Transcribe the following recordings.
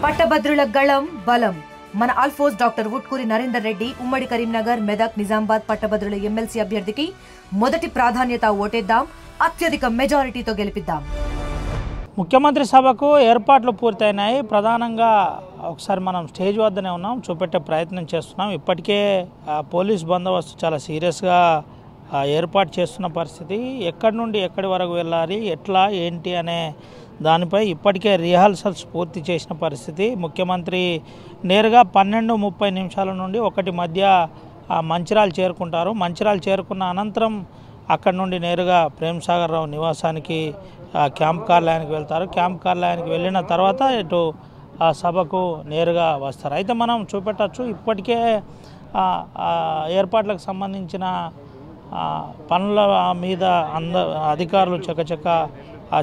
పట్టభద్రుల గళం బలం మన ఆల్ఫోస్ డాక్టర్ వుట్కూరి నరేందర్ రెడ్డి ఉమ్మడి కరీంనగర్ మెదక్ నిజామాబాద్ పట్టభద్రుల ఎమ్మెల్సీ అభ్యర్థికి మొదటి ప్రాధాన్యత ఓటేద్దాం, అత్యధిక మెజారిటీతో గెలిపిద్దాం. ముఖ్యమంత్రి సభకు ఏర్పాట్లు పూర్తయినాయి. ప్రధానంగా ఒకసారి మనం స్టేజ్ వద్దనే ఉన్నాం, చూపెట్టే ప్రయత్నం చేస్తున్నాం. ఇప్పటికే పోలీస్ బందోబస్తు చాలా సీరియస్గా ఏర్పాటు చేస్తున్న పరిస్థితి. ఎక్కడి నుండి ఎక్కడి వరకు వెళ్ళాలి, ఎట్లా ఏంటి అనే దానిపై ఇప్పటికే రిహార్సల్స్ పూర్తి చేసిన పరిస్థితి. ముఖ్యమంత్రి నేరుగా 12:30 నుండి 1 మధ్య మంచిర్యాల చేరుకుంటారు. మంచిర్యాల చేరుకున్న అనంతరం అక్కడి నుండి నేరుగా ప్రేమ్సాగర్ రావు నివాసానికి క్యాంప్ కార్యాలయానికి వెళ్తారు. క్యాంప్ కార్యాలయానికి వెళ్ళిన తర్వాత ఇటు సభకు నేరుగా వస్తారు. అయితే మనం చూపెట్టచ్చు, ఇప్పటికే ఏర్పాట్లకు సంబంధించిన పనుల మీద అధికారులు చకచక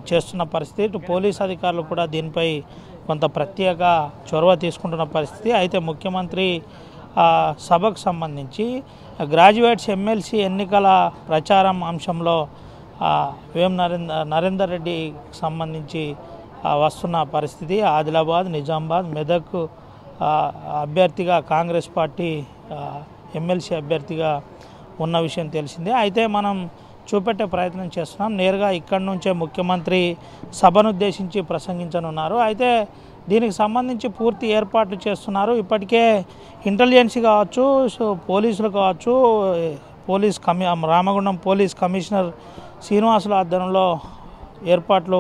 చేస్తున్న పరిస్థితి. ఇటు పోలీస్ అధికారులు కూడా దీనిపై కొంత ప్రత్యేక చొరవ తీసుకుంటున్న పరిస్థితి. అయితే ముఖ్యమంత్రి సభకు సంబంధించి గ్రాడ్యుయేట్స్ ఎమ్మెల్సీ ఎన్నికల ప్రచారం అంశంలో వేం నరేందర్ రెడ్డికి సంబంధించి వస్తున్న పరిస్థితి. ఆదిలాబాద్, నిజామాబాద్, మెదక్ అభ్యర్థిగా కాంగ్రెస్ పార్టీ ఎమ్మెల్సీ అభ్యర్థిగా ఉన్న విషయం తెలిసిందే. అయితే మనం చూపెట్టే ప్రయత్నం చేస్తున్నాం. నేరుగా ఇక్కడి నుంచే ముఖ్యమంత్రి సభను ఉద్దేశించి ప్రసంగించనున్నారు. అయితే దీనికి సంబంధించి పూర్తి ఏర్పాట్లు చేస్తున్నారు. ఇప్పటికే ఇంటెలిజెన్స్ కావచ్చు, పోలీసులు కావచ్చు, రామగుండం పోలీస్ కమిషనర్ శ్రీనివాసుల ఆధ్వర్యంలో ఏర్పాట్లు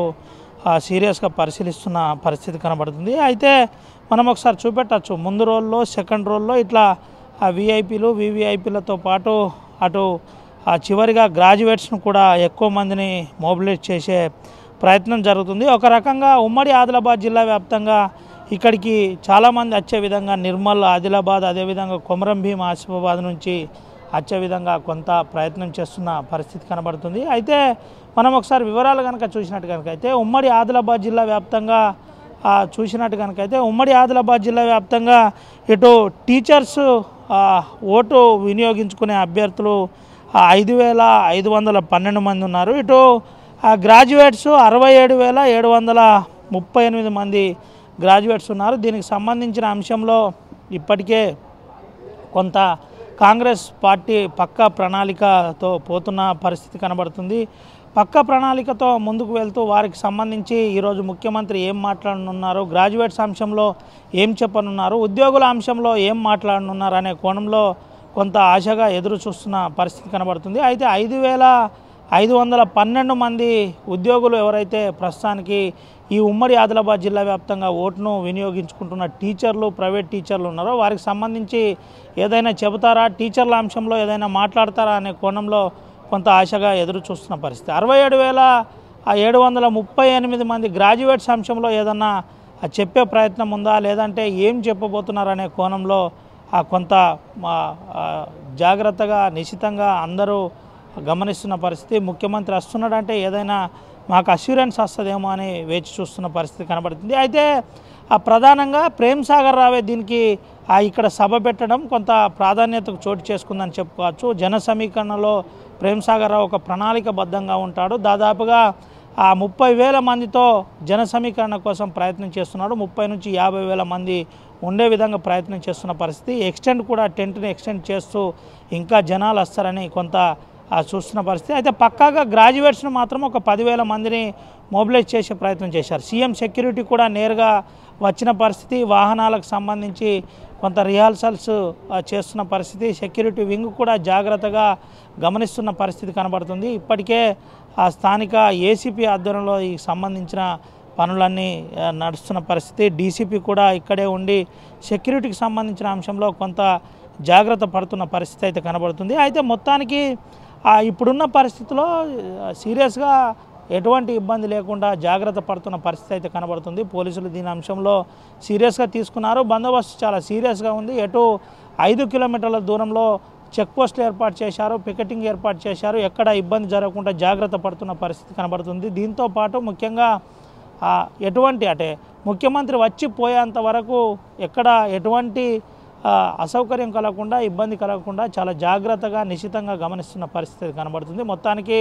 సీరియస్గా పరిశీలిస్తున్న పరిస్థితి కనబడుతుంది. అయితే మనం ఒకసారి చూపెట్టచ్చు, ముందు రోజుల్లో సెకండ్ రోజుల్లో ఇట్లా విఐపీలు వివిఐపీలతో పాటు అటు చివరిగా గ్రాడ్యుయేట్స్ను కూడా ఎక్కువ మందిని మొబిలైజ్ చేసే ప్రయత్నం జరుగుతుంది. ఒక రకంగా ఉమ్మడి ఆదిలాబాద్ జిల్లా వ్యాప్తంగా ఇక్కడికి చాలామంది వచ్చే విధంగా నిర్మల్, ఆదిలాబాద్, అదేవిధంగా కొమరం భీం, ఆసిఫాబాద్ నుంచి వచ్చే విధంగా కొంత ప్రయత్నం చేస్తున్న పరిస్థితి కనబడుతుంది. అయితే మనం ఒకసారి వివరాలు కనుక చూసినట్టు కనుకైతే ఉమ్మడి ఆదిలాబాద్ జిల్లా వ్యాప్తంగా చూసినట్టు కనుకైతే ఉమ్మడి ఆదిలాబాద్ జిల్లా వ్యాప్తంగా ఇటు టీచర్స్ ఓటు వినియోగించుకునే అభ్యర్థులు 5,512 మంది ఉన్నారు. ఇటు గ్రాడ్యుయేట్స్ 67,738 మంది గ్రాడ్యుయేట్స్ ఉన్నారు. దీనికి సంబంధించిన అంశంలో ఇప్పటికే కొంత కాంగ్రెస్ పార్టీ పక్కా ప్రణాళికతో పోతున్న పరిస్థితి కనబడుతుంది. పక్కా ప్రణాళికతో ముందుకు వెళ్తూ వారికి సంబంధించి ఈరోజు ముఖ్యమంత్రి ఏం మాట్లాడనున్నారు, గ్రాడ్యుయేట్స్ అంశంలో ఏం చెప్పనున్నారు, ఉద్యోగుల అంశంలో ఏం మాట్లాడనున్నారు అనే కోణంలో కొంత ఆశగా ఎదురు చూస్తున్న పరిస్థితి కనబడుతుంది. అయితే 5,512 మంది ఉద్యోగులు ఎవరైతే ప్రస్తుతానికి ఈ ఉమ్మడి ఆదిలాబాద్ జిల్లా వ్యాప్తంగా ఓటును వినియోగించుకుంటున్న టీచర్లు, ప్రైవేట్ టీచర్లు ఉన్నారో వారికి సంబంధించి ఏదైనా చెబుతారా, టీచర్ల అంశంలో ఏదైనా మాట్లాడతారా అనే కోణంలో కొంత ఆశగా ఎదురు చూస్తున్న పరిస్థితి. 67,738 మంది గ్రాడ్యుయేట్స్ అంశంలో ఏదన్నా చెప్పే ప్రయత్నం ఉందా, లేదంటే ఏం చెప్పబోతున్నారనే కోణంలో కొంత జాగ్రత్తగా నిశితంగా అందరూ గమనిస్తున్న పరిస్థితి. ముఖ్యమంత్రి వస్తున్నాడంటే ఏదైనా మాకు అష్యూరెన్స్ వస్తుందేమో అని వేచి చూస్తున్న పరిస్థితి కనబడుతుంది. అయితే ప్రధానంగా ప్రేమ్సాగర్ రావే దీనికి ఇక్కడ సభ పెట్టడం కొంత ప్రాధాన్యతకు చోటు చేసుకుందని చెప్పుకోవచ్చు. జన సమీకరణలో ప్రేమ్సాగర్ రావు ఒక ప్రణాళికబద్ధంగా ఉంటాడు. దాదాపుగా 30,000 మందితో జన సమీకరణ కోసం ప్రయత్నం చేస్తున్నాడు. 30,000 నుంచి 50,000 మంది ఉండే విధంగా ప్రయత్నం చేస్తున్న పరిస్థితి. టెంట్ని ఎక్స్టెండ్ చేస్తూ ఇంకా జనాలు వస్తారని కొంత చూస్తున్న పరిస్థితి. అయితే పక్కాగా గ్రాడ్యుయేట్స్ను మాత్రం ఒక 10,000 మందిని మొబిలైజ్ చేసే ప్రయత్నం చేశారు. సీఎం సెక్యూరిటీ కూడా నేరుగా వచ్చిన పరిస్థితి. వాహనాలకు సంబంధించి కొంత రిహార్సల్స్ చేస్తున్న పరిస్థితి. సెక్యూరిటీ వింగ్ కూడా జాగ్రత్తగా గమనిస్తున్న పరిస్థితి కనబడుతుంది. ఇప్పటికే స్థానిక ఏసీపీ ఆధ్వర్యంలో ఈ సంబంధించిన పనులన్నీ నడుస్తున్న పరిస్థితి. డీసీపీ కూడా ఇక్కడే ఉండి సెక్యూరిటీకి సంబంధించిన అంశంలో కొంత జాగ్రత్త పడుతున్న పరిస్థితి అయితే కనబడుతుంది. అయితే మొత్తానికి ఇప్పుడున్న పరిస్థితిలో సీరియస్గా ఎటువంటి ఇబ్బంది లేకుండా జాగ్రత్త పడుతున్న పరిస్థితి అయితే కనబడుతుంది. పోలీసులు దీని అంశంలో సీరియస్గా తీసుకున్నారు. బందోబస్తు చాలా సీరియస్గా ఉంది. 5 కిలోమీటర్ల దూరంలో చెక్ పోస్టులు ఏర్పాటు చేశారు, పికెటింగ్ ఏర్పాటు చేశారు. ఎక్కడ ఇబ్బంది జరగకుండా జాగ్రత్త పడుతున్న పరిస్థితి కనబడుతుంది. దీంతో పాటు ముఖ్యంగా ముఖ్యమంత్రి వచ్చి పోయేంత వరకు ఎక్కడ ఎటువంటి అసౌకర్యం కలగకుండా, ఇబ్బంది కలగకుండా చాలా జాగ్రత్తగా నిశితంగా గమనిస్తున్న పరిస్థితి కనబడుతుంది. మొత్తానికి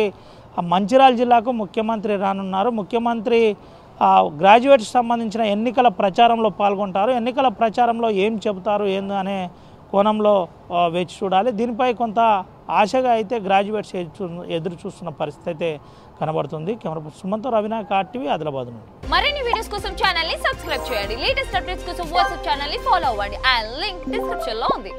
మంచిర్యాల జిల్లాకు ముఖ్యమంత్రి రానున్నారు. ముఖ్యమంత్రి గ్రాడ్యుయేట్స్ సంబంధించిన ఎన్నికల ప్రచారంలో పాల్గొంటారు. ఎన్నికల ప్రచారంలో ఏం చెబుతారు ఏందో అనే కోణంలో వేచి చూడాలి. దీనిపై కొంత ఆశగా అయితే గ్రాడ్యుయేట్స్ ఎదురు చూస్తున్న పరిస్థితి అయితే కనబడుతుంది. కెమెరా సుమంతో రవినాయక్ RTV ఆదిలాబాద్ నుండి. మరిన్ని వీడియోస్ కోసం ఛానల్ ని సబ్స్క్రైబ్ చేయండి. లేటెస్ట్ అప్డేట్స్ కోసం వాట్సాప్ ఛానల్ ని ఫాలో అవ్వండి. ఆ లింక్ డిస్క్రిప్షన్ లో ఉంది.